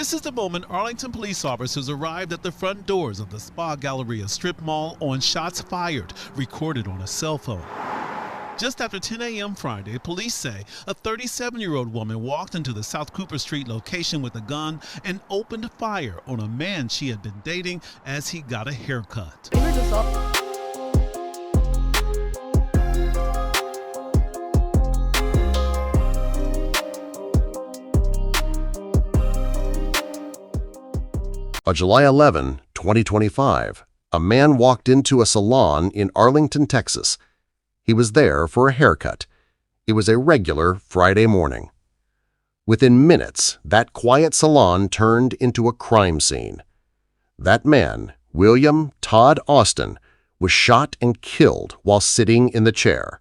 This is the moment Arlington police officers arrived at the front doors of the Spa Galleria strip mall on shots fired, recorded on a cell phone. Just after 10 a.m. Friday, police say a 37-year-old woman walked into the South Cooper Street location with a gun and opened fire on a man she had been dating as he got a haircut. On July 11, 2025, a man walked into a salon in Arlington, Texas. He was there for a haircut. It was a regular Friday morning. Within minutes, that quiet salon turned into a crime scene. That man, William Todd Austin, was shot and killed while sitting in the chair.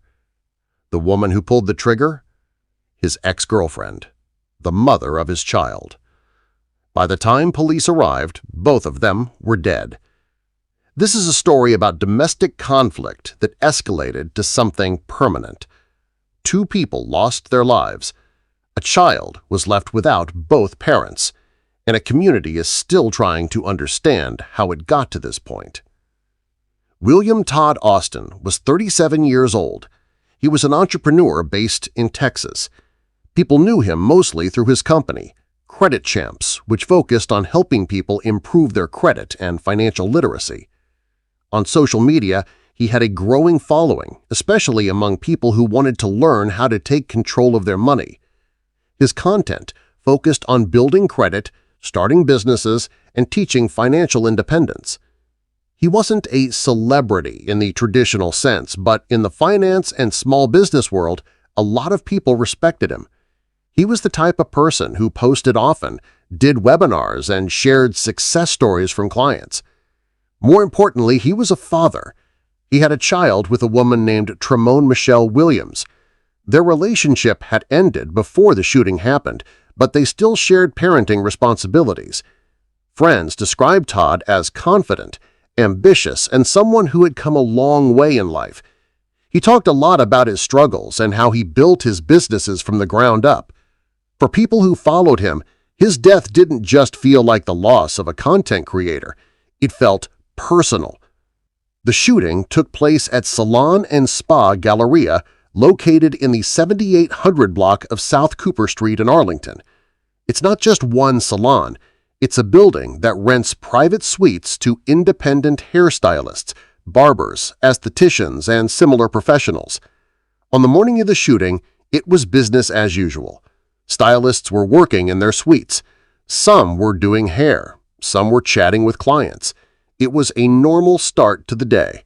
The woman who pulled the trigger? His ex-girlfriend, the mother of his child. By the time police arrived, both of them were dead. This is a story about domestic conflict that escalated to something permanent. Two people lost their lives. A child was left without both parents, and a community is still trying to understand how it got to this point. William Todd Austin was 37 years old. He was an entrepreneur based in Texas. People knew him mostly through his company, Credit Champs, which focused on helping people improve their credit and financial literacy. On social media, he had a growing following, especially among people who wanted to learn how to take control of their money. His content focused on building credit, starting businesses, and teaching financial independence. He wasn't a celebrity in the traditional sense, but in the finance and small business world, a lot of people respected him. He was the type of person who posted often, did webinars, and shared success stories from clients. More importantly, he was a father. He had a child with a woman named Tremone Michelle Williams. Their relationship had ended before the shooting happened, but they still shared parenting responsibilities. Friends described Todd as confident, ambitious, and someone who had come a long way in life. He talked a lot about his struggles and how he built his businesses from the ground up. For people who followed him, his death didn't just feel like the loss of a content creator. It felt personal. The shooting took place at Salon Spa Galleria, located in the 7800 block of South Cooper Street in Arlington. It's not just one salon. It's a building that rents private suites to independent hairstylists, barbers, estheticians, and similar professionals. On the morning of the shooting, it was business as usual. Stylists were working in their suites. Some were doing hair. Some were chatting with clients. It was a normal start to the day.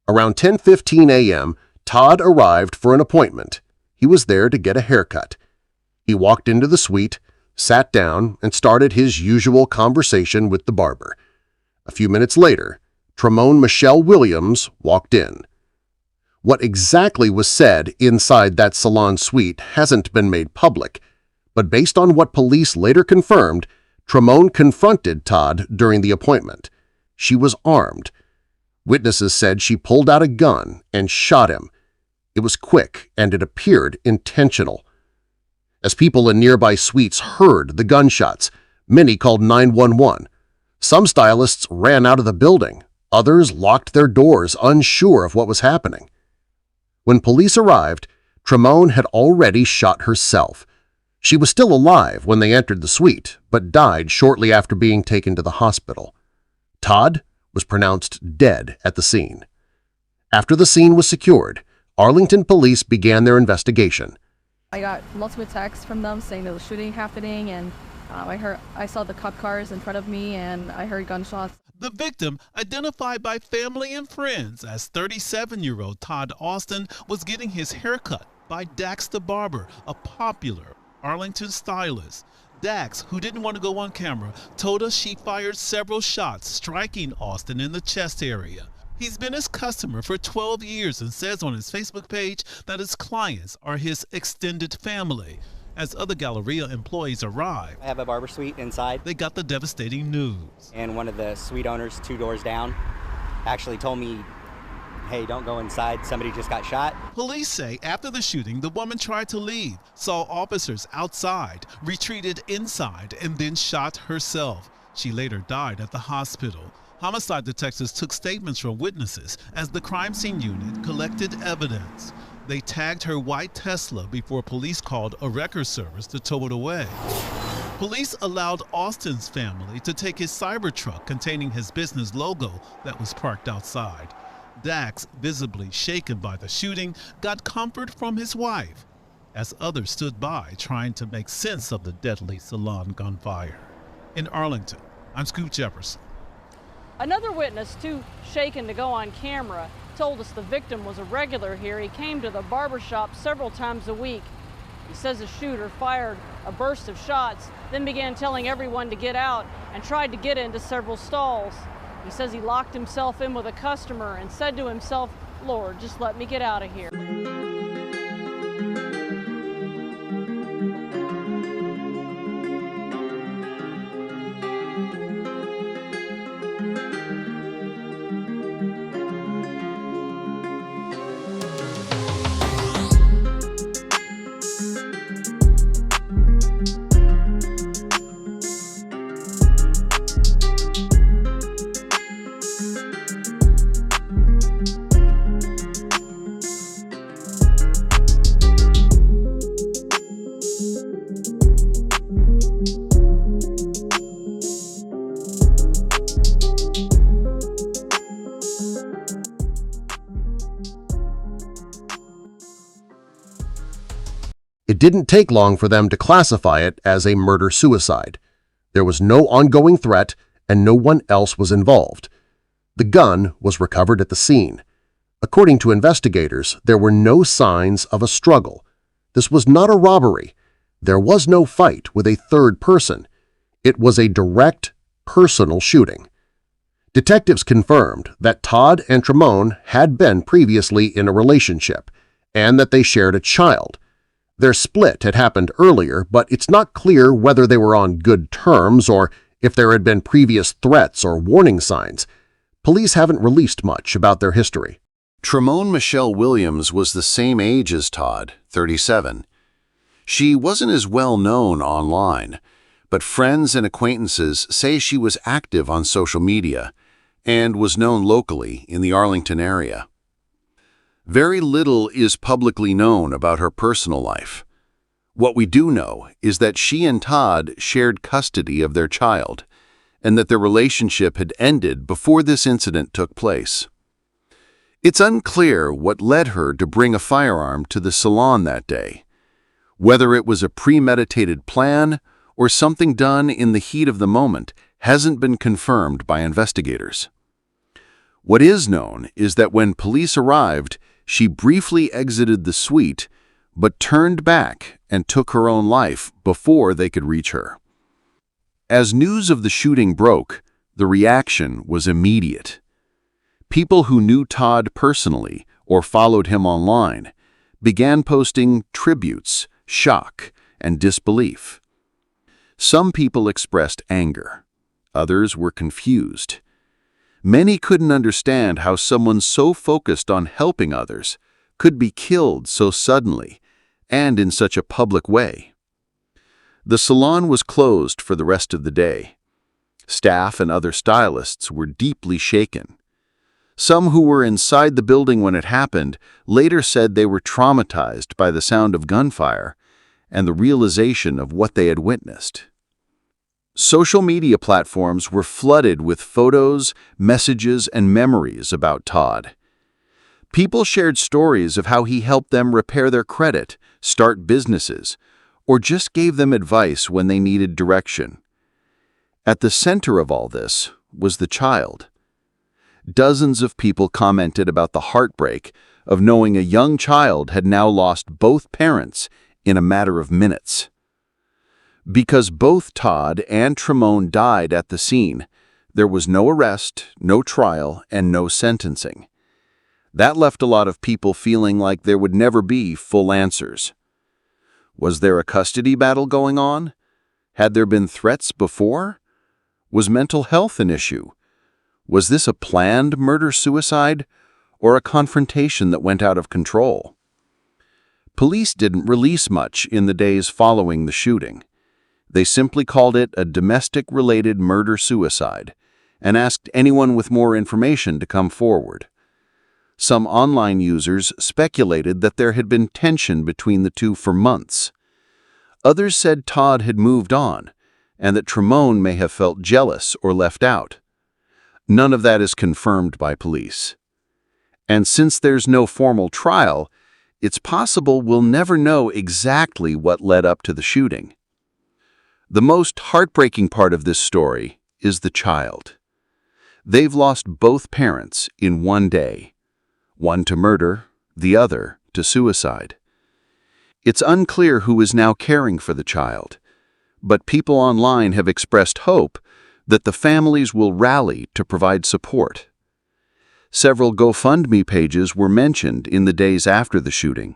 Around 10:15 a.m., Todd arrived for an appointment. He was there to get a haircut. He walked into the suite, sat down, and started his usual conversation with the barber. A few minutes later, Tremone Michelle Williams walked in. What exactly was said inside that salon suite hasn't been made public, but based on what police later confirmed, Tremone confronted Todd during the appointment. She was armed. Witnesses said she pulled out a gun and shot him. It was quick and it appeared intentional. As people in nearby suites heard the gunshots, many called 911. Some stylists ran out of the building. Others locked their doors, unsure of what was happening. When police arrived, Tremone had already shot herself. She was still alive when they entered the suite, but died shortly after being taken to the hospital. Todd was pronounced dead at the scene. After the scene was secured, Arlington police began their investigation. I got multiple texts from them saying there was shooting happening, and I saw the cop cars in front of me, and I heard gunshots. The victim, identified by family and friends as 37-year-old Todd Austin, was getting his haircut by Dax the barber, a popular Arlington stylist. Dax, who didn't want to go on camera, told us she fired several shots, striking Austin in the chest area. He's been his customer for 12 years and says on his Facebook page that his clients are his extended family. As other Galleria employees arrived, I have a barber suite inside. They got the devastating news. And one of the suite owners 2 doors down actually told me hey, don't go inside, somebody just got shot. Police say after the shooting, the woman tried to leave, saw officers outside, retreated inside, and then shot herself. She later died at the hospital. Homicide detectives took statements from witnesses as the crime scene unit collected evidence. They tagged her white Tesla before police called a wrecker service to tow it away. Police allowed Austin's family to take his Cybertruck containing his business logo that was parked outside. Dax, visibly shaken by the shooting, got comfort from his wife, as others stood by trying to make sense of the deadly salon gunfire. In Arlington, I'm Scoop Jefferson. Another witness, too shaken to go on camera, told us the victim was a regular here. He came to the barbershop several times a week. He says the shooter fired a burst of shots, then began telling everyone to get out and tried to get into several stalls. He says he locked himself in with a customer and said to himself, "Lord, just let me get out of here." It didn't take long for them to classify it as a murder-suicide. There was no ongoing threat and no one else was involved. The gun was recovered at the scene. According to investigators, there were no signs of a struggle. This was not a robbery. There was no fight with a third person. It was a direct, personal shooting. Detectives confirmed that Todd and Tremone had been previously in a relationship and that they shared a child. Their split had happened earlier, but it's not clear whether they were on good terms or if there had been previous threats or warning signs. Police haven't released much about their history. Tremone Michelle Williams was the same age as Todd, 37. She wasn't as well known online, but friends and acquaintances say she was active on social media and was known locally in the Arlington area. Very little is publicly known about her personal life. What we do know is that she and Todd shared custody of their child and that their relationship had ended before this incident took place. It's unclear what led her to bring a firearm to the salon that day, whether it was a premeditated plan or something done in the heat of the moment hasn't been confirmed by investigators. What is known is that when police arrived, she briefly exited the suite but turned back and took her own life before they could reach her. As news of the shooting broke, the reaction was immediate. People who knew Todd personally or followed him online began posting tributes, shock, and disbelief. Some people expressed anger. Others were confused. Many couldn't understand how someone so focused on helping others could be killed so suddenly and in such a public way. The salon was closed for the rest of the day. Staff and other stylists were deeply shaken. Some who were inside the building when it happened later said they were traumatized by the sound of gunfire and the realization of what they had witnessed. Social media platforms were flooded with photos, messages, and memories about Todd. People shared stories of how he helped them repair their credit, start businesses, or just gave them advice when they needed direction. At the center of all this was the child. Dozens of people commented about the heartbreak of knowing a young child had now lost both parents in a matter of minutes. Because both Todd and Tremone died at the scene, there was no arrest, no trial, and no sentencing. That left a lot of people feeling like there would never be full answers. Was there a custody battle going on? Had there been threats before? Was mental health an issue? Was this a planned murder-suicide? or a confrontation that went out of control. Police didn't release much in the days following the shooting. They simply called it a domestic-related murder-suicide and asked anyone with more information to come forward. Some online users speculated that there had been tension between the two for months. Others said Todd had moved on, and that Tremone may have felt jealous or left out. None of that is confirmed by police. And since there's no formal trial, it's possible we'll never know exactly what led up to the shooting. The most heartbreaking part of this story is the child. They've lost both parents in one day. One to murder, the other to suicide. It's unclear who is now caring for the child, but people online have expressed hope that the families will rally to provide support. Several GoFundMe pages were mentioned in the days after the shooting,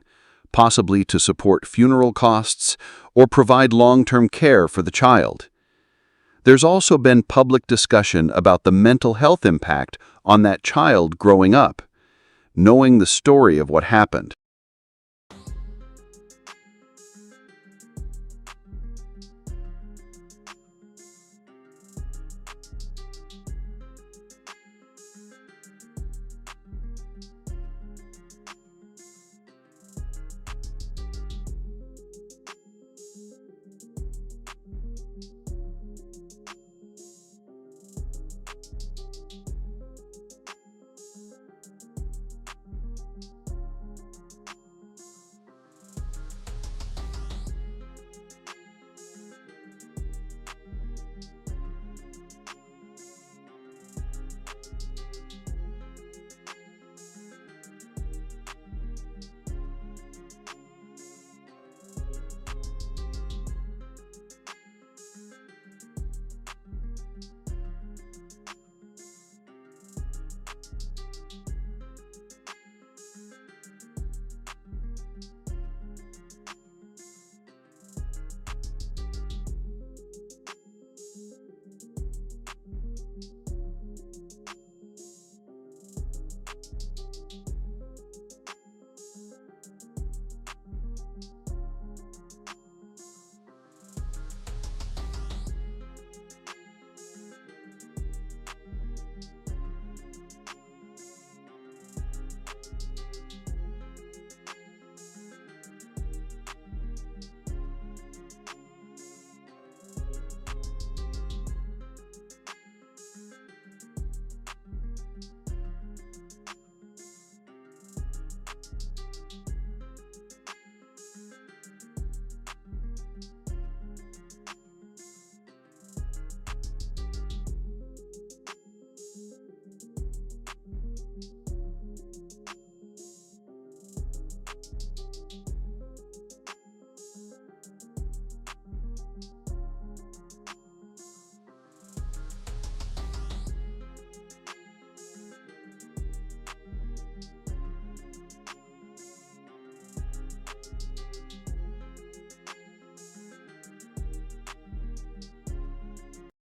possibly to support funeral costs or provide long-term care for the child. There's also been public discussion about the mental health impact on that child growing up, knowing the story of what happened.